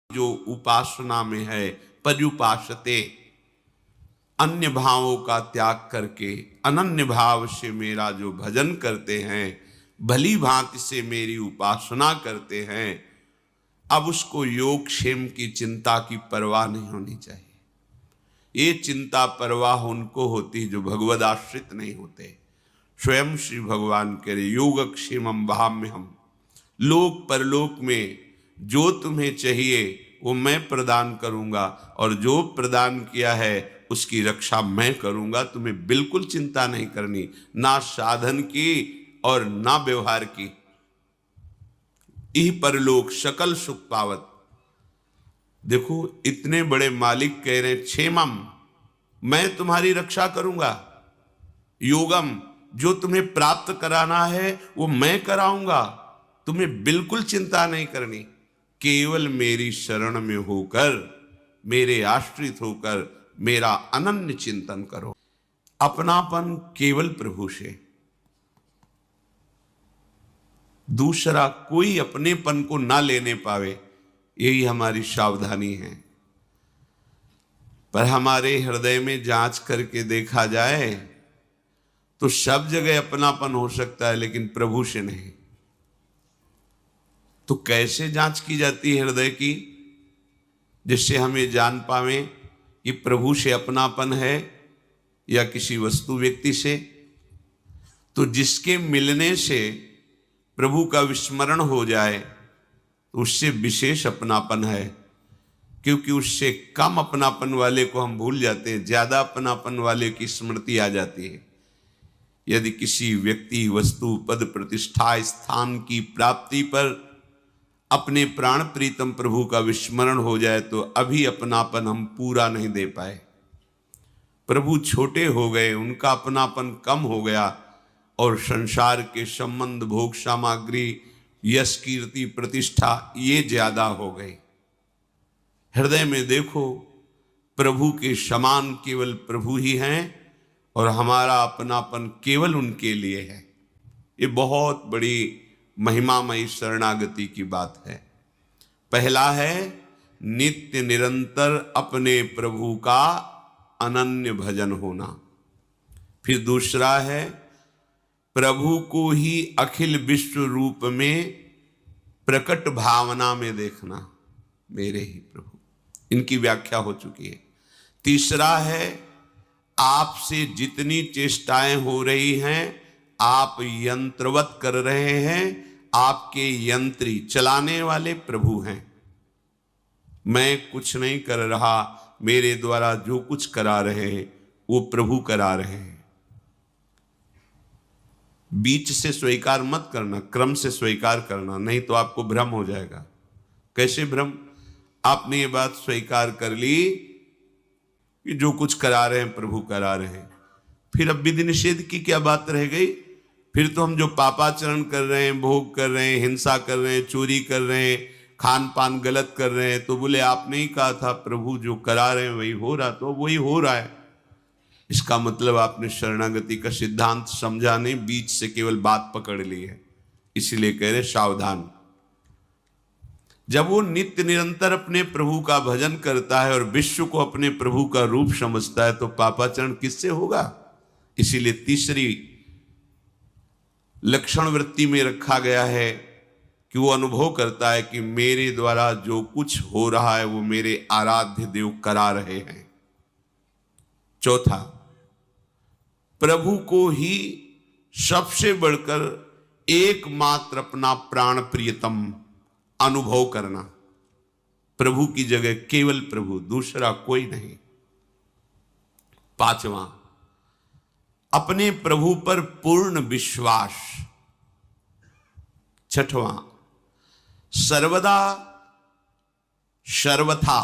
जो उपासना में है, पर्युपासते, अन्य भावों का त्याग करके अनन्य भाव से मेरा जो भजन करते हैं, भली भांति से मेरी उपासना करते हैं, अब उसको योग क्षेम की चिंता की परवाह नहीं होनी चाहिए। ये चिंता परवाह उनको होती जो भगवद आश्रित नहीं होते। स्वयं श्री भगवान कह रहे योगक्षेमम वहाम्यहम्, लोक परलोक में जो तुम्हें चाहिए वो मैं प्रदान करूंगा, और जो प्रदान किया है उसकी रक्षा मैं करूंगा। तुम्हें बिल्कुल चिंता नहीं करनी, ना साधन की और ना व्यवहार की। इह परलोक सकल सुख पावत। देखो इतने बड़े मालिक कह रहे क्षेमम, मैं तुम्हारी रक्षा करूंगा। योगम, जो तुम्हें प्राप्त कराना है वो मैं कराऊंगा, तुम्हें बिल्कुल चिंता नहीं करनी। केवल मेरी शरण में होकर, मेरे आश्रित होकर मेरा अनन्य चिंतन करो। अपनापन केवल प्रभु से, दूसरा कोई अपनेपन को ना लेने पावे, यही हमारी सावधानी है। पर हमारे हृदय में जांच करके देखा जाए तो सब जगह अपनापन हो सकता है, लेकिन प्रभु से नहीं। तो कैसे जांच की जाती है हृदय की, जिससे हमें जान पावे कि प्रभु से अपनापन है या किसी वस्तु व्यक्ति से? तो जिसके मिलने से प्रभु का विस्मरण हो जाए तो उससे विशेष अपनापन है, क्योंकि उससे कम अपनापन वाले को हम भूल जाते हैं, ज्यादा अपनापन वाले की स्मृति आ जाती है। यदि किसी व्यक्ति, वस्तु, पद, प्रतिष्ठा, स्थान की प्राप्ति पर अपने प्राण प्रीतम प्रभु का विस्मरण हो जाए तो अभी अपनापन हम पूरा नहीं दे पाए। प्रभु छोटे हो गए, उनका अपनापन कम हो गया, और संसार के संबंध, भोग सामग्री, यश, कीर्ति, प्रतिष्ठा ये ज्यादा हो गए। हृदय में देखो, प्रभु के समान केवल प्रभु ही हैं, और हमारा अपनापन केवल उनके लिए है। ये बहुत बड़ी महिमामयी शरणागति की बात है। पहला है नित्य निरंतर अपने प्रभु का अनन्य भजन होना। फिर दूसरा है प्रभु को ही अखिल विश्व रूप में प्रकट भावना में देखना, मेरे ही प्रभु। इनकी व्याख्या हो चुकी है। तीसरा है आपसे जितनी चेष्टाएं हो रही हैं, आप यंत्रवत कर रहे हैं, आपके यंत्री, चलाने वाले प्रभु हैं। मैं कुछ नहीं कर रहा, मेरे द्वारा जो कुछ करा रहे हैं वो प्रभु करा रहे हैं। बीच से स्वीकार मत करना, क्रम से स्वीकार करना, नहीं तो आपको भ्रम हो जाएगा। कैसे भ्रम? आपने ये बात स्वीकार कर ली कि जो कुछ करा रहे हैं प्रभु करा रहे हैं, फिर अब विधि निषेध की क्या बात रह गई? फिर तो हम जो पापाचरण कर रहे हैं, भोग कर रहे हैं, हिंसा कर रहे हैं, चोरी कर रहे हैं, खान पान गलत कर रहे हैं, तो बोले आपने ही कहा था प्रभु जो करा रहे हैं वही हो रहा, तो वही हो रहा है। इसका मतलब आपने शरणागति का सिद्धांत समझा नहीं, बीच से केवल बात पकड़ ली है। इसीलिए कह रहे सावधान। जब वो नित्य निरंतर अपने प्रभु का भजन करता है और विश्व को अपने प्रभु का रूप समझता है तो पापाचरण किससे होगा? इसीलिए तीसरी लक्षण वृत्ति में रखा गया है कि वो अनुभव करता है कि मेरे द्वारा जो कुछ हो रहा है वो मेरे आराध्य देव करा रहे हैं। चौथा, प्रभु को ही सबसे बढ़कर एकमात्र अपना प्राण प्रियतम अनुभव करना। प्रभु की जगह केवल प्रभु, दूसरा कोई नहीं। पांचवा, अपने प्रभु पर पूर्ण विश्वास। छठवां, सर्वदा सर्वथा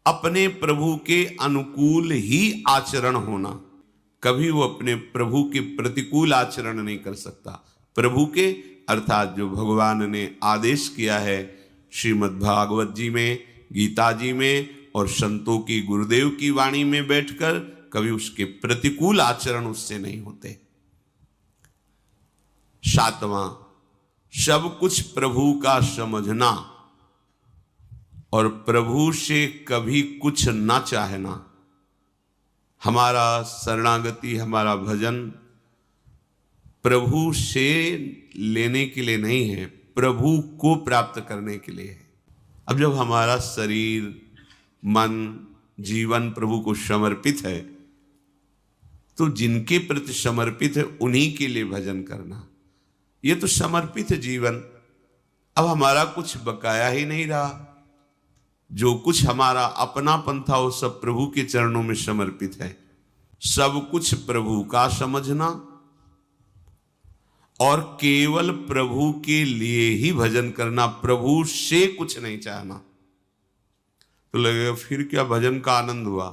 अपने प्रभु के अनुकूल ही आचरण होना। कभी वो अपने प्रभु के प्रतिकूल आचरण नहीं कर सकता। प्रभु के अर्थात जो भगवान ने आदेश किया है श्रीमद् भागवत जी में, गीता जी में और संतों की, गुरुदेव की वाणी में बैठकर, कभी उसके प्रतिकूल आचरण उससे नहीं होते। सातवां, सब कुछ प्रभु का समझना। और प्रभु से कभी कुछ ना चाहना। हमारा शरणागति, हमारा भजन प्रभु से लेने के लिए नहीं है, प्रभु को प्राप्त करने के लिए है। अब जब हमारा शरीर, मन, जीवन प्रभु को समर्पित है, तो जिनके प्रति समर्पित है उन्हीं के लिए भजन करना, ये तो समर्पित जीवन। अब हमारा कुछ बकाया ही नहीं रहा, जो कुछ हमारा अपनापन था वो सब प्रभु के चरणों में समर्पित है। सब कुछ प्रभु का समझना और केवल प्रभु के लिए ही भजन करना, प्रभु से कुछ नहीं चाहना। तो लगेगा फिर क्या भजन का आनंद हुआ?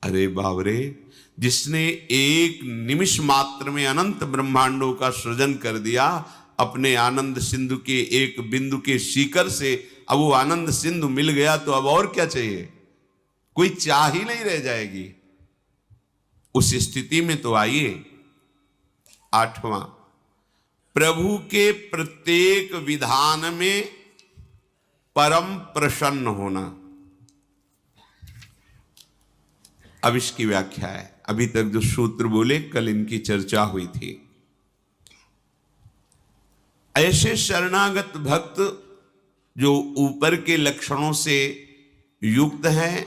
अरे बाबरे, जिसने एक निमिष मात्र में अनंत ब्रह्मांडों का सृजन कर दिया अपने आनंद सिंधु के एक बिंदु के शिखर से, अब वो आनंद सिंधु मिल गया तो अब और क्या चाहिए? कोई चाह ही नहीं रह जाएगी। उस स्थिति में तो आइए, 8वां, प्रभु के प्रत्येक विधान में परम प्रसन्न होना। अब इसकी व्याख्या है। अभी तक जो सूत्र बोले कल इनकी चर्चा हुई थी। ऐसे शरणागत भक्त जो ऊपर के लक्षणों से युक्त हैं,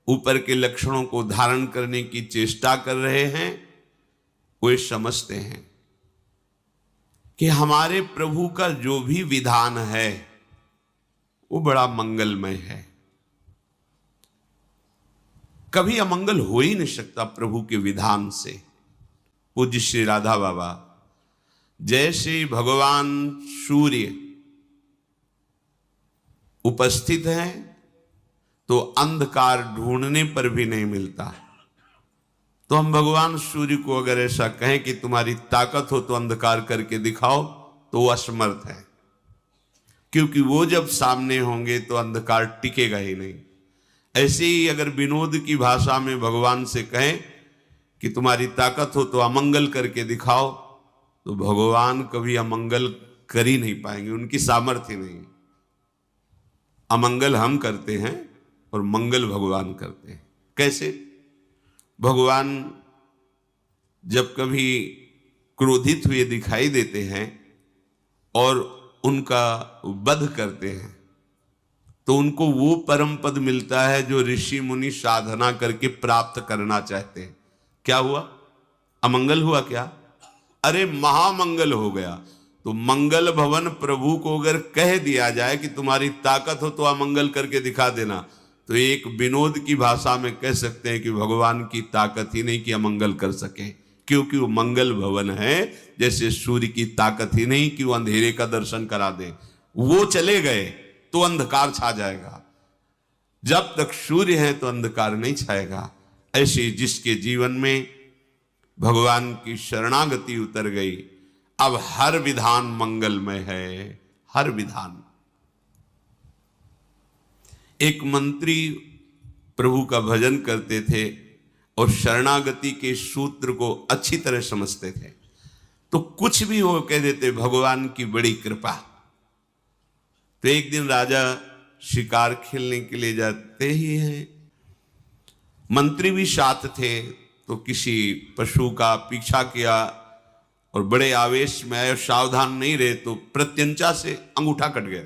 ऊपर के लक्षणों को धारण करने की चेष्टा कर रहे हैं, वे समझते हैं कि हमारे प्रभु का जो भी विधान है वो बड़ा मंगलमय है। कभी अमंगल हो ही नहीं सकता प्रभु के विधान से। पूज्य श्री राधा बाबा, जैसे भगवान सूर्य उपस्थित है तो अंधकार ढूंढने पर भी नहीं मिलता, तो हम भगवान सूर्य को अगर ऐसा कहें कि तुम्हारी ताकत हो तो अंधकार करके दिखाओ, तो वो असमर्थ है, क्योंकि वो जब सामने होंगे तो अंधकार टिकेगा ही नहीं। ऐसे ही अगर विनोद की भाषा में भगवान से कहें कि तुम्हारी ताकत हो तो अमंगल करके दिखाओ, तो भगवान कभी अमंगल कर ही नहीं पाएंगे, उनकी सामर्थ्य नहीं। अमंगल हम करते हैं और मंगल भगवान करते हैं। कैसे? भगवान जब कभी क्रोधित हुए दिखाई देते हैं और उनका वध करते हैं, तो उनको वो परम पद मिलता है जो ऋषि मुनि साधना करके प्राप्त करना चाहते हैं। क्या हुआ? अमंगल हुआ क्या? अरे महामंगल हो गया। तो मंगल भवन प्रभु को अगर कह दिया जाए कि तुम्हारी ताकत हो तो अमंगल करके दिखा देना, तो एक विनोद की भाषा में कह सकते हैं कि भगवान की ताकत ही नहीं कि अमंगल कर सके, क्योंकि वो मंगल भवन है। जैसे सूर्य की ताकत ही नहीं कि वो अंधेरे का दर्शन करा दे, वो चले गए तो अंधकार छा जाएगा। जब तक सूर्य है तो अंधकार नहीं छाएगा। ऐसे जिसके जीवन में भगवान की शरणागति उतर गई, अब हर विधान मंगलमय है, हर विधान। एक मंत्री प्रभु का भजन करते थे और शरणागति के सूत्र को अच्छी तरह समझते थे, तो कुछ भी हो कह देते भगवान की बड़ी कृपा। तो एक दिन राजा शिकार खेलने के लिए जाते ही हैं, मंत्री भी साथ थे, तो किसी पशु का पीछा किया और बड़े आवेश में आए, सावधान नहीं रहे तो प्रत्यंचा से अंगूठा कट गया।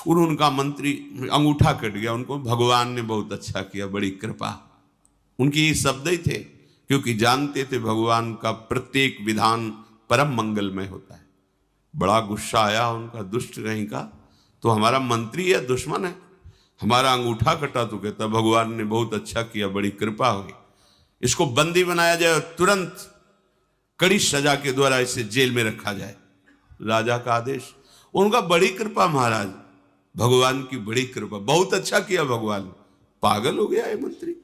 उनका मंत्री अंगूठा कट गया, उनको भगवान ने बहुत अच्छा किया, बड़ी कृपा। उनके ये शब्द ही थे, क्योंकि जानते थे भगवान का प्रत्येक विधान परम मंगलमय होता है। बड़ा गुस्सा आया उनका, दुष्ट कहीं का, तो हमारा मंत्री या दुश्मन है, हमारा अंगूठा कटा तो कहता भगवान ने बहुत अच्छा किया, बड़ी कृपा हुई, इसको बंदी बनाया जाए और तुरंत कड़ी सजा के द्वारा इसे जेल में रखा जाए। राजा का आदेश। उनका बड़ी कृपा महाराज, भगवान की बड़ी कृपा, बहुत अच्छा किया भगवान। पागल हो गया है मंत्री,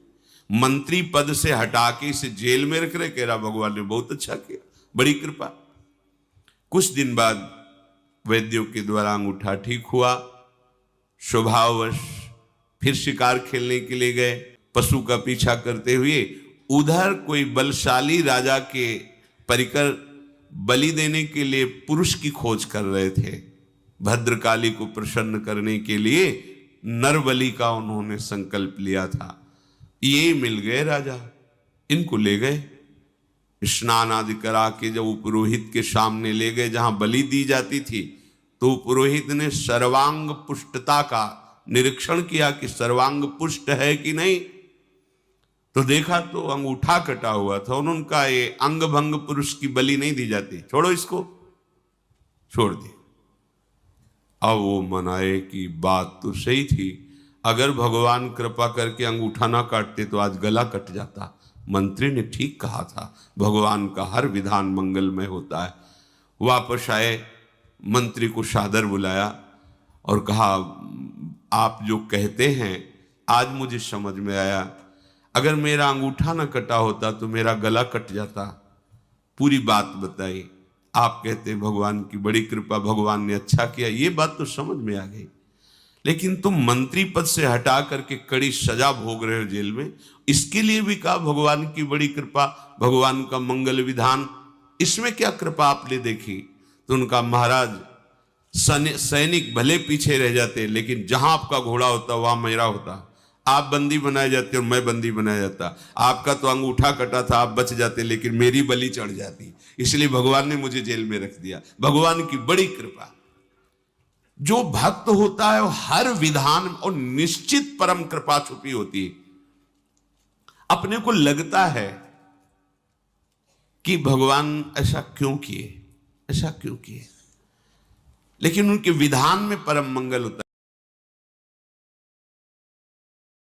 मंत्री पद से हटा के इसे जेल में रख रहे, कह रहा भगवान ने बहुत अच्छा किया, बड़ी कृपा। कुछ दिन बाद वैद्यों के द्वारा अंगूठा ठीक हुआ, स्वभाववश फिर शिकार खेलने के लिए गए, पशु का पीछा करते हुए। उधर कोई बलशाली राजा के परिकर बलि देने के लिए पुरुष की खोज कर रहे थे। भद्रकाली को प्रसन्न करने के लिए नरबलि का उन्होंने संकल्प लिया था। ये मिल गए राजा, इनको ले गए, स्नान आदि करा के जब वो पुरोहित के सामने ले गए जहां बलि दी जाती थी, तो पुरोहित ने सर्वांग पुष्टता का निरीक्षण किया कि सर्वांग पुष्ट है कि नहीं। तो देखा तो अंगूठा कटा हुआ था। उन्होंने कहा ये अंग भंग पुरुष की बलि नहीं दी जाती, छोड़ो इसको, छोड़ दी। अब वो मनाए कि बात तो सही थी, अगर भगवान कृपा करके अंगूठा ना काटते तो आज गला कट जाता। मंत्री ने ठीक कहा था, भगवान का हर विधान मंगलमय होता है। वापस आए, मंत्री को सादर बुलाया और कहा आप जो कहते हैं आज मुझे समझ में आया, अगर मेरा अंगूठा ना कटा होता तो मेरा गला कट जाता। पूरी बात बताई। आप कहते हैं भगवान की बड़ी कृपा, भगवान ने अच्छा किया, ये बात तो समझ में आ गई, लेकिन तुम मंत्री पद से हटा करके कड़ी सजा भोग रहे हो जेल में, इसके लिए भी कहा भगवान की बड़ी कृपा, भगवान का मंगल विधान, इसमें क्या कृपा आपने देखी। तो उनका महाराज सैनिक भले पीछे रह जाते लेकिन जहां आपका घोड़ा होता वहां मेरा होता। आप बंदी बनाए जाते और मैं बंदी बनाया जाता। आपका तो अंगूठा कटा था, आप बच जाते, लेकिन मेरी बलि चढ़ जाती, इसलिए भगवान ने मुझे जेल में रख दिया। भगवान की बड़ी कृपा। जो भक्त होता है वो हर विधान और निश्चित परम कृपा छुपी होती है। अपने को लगता है कि भगवान ऐसा क्यों किए, ऐसा क्यों किए, लेकिन उनके विधान में परम मंगल होता है।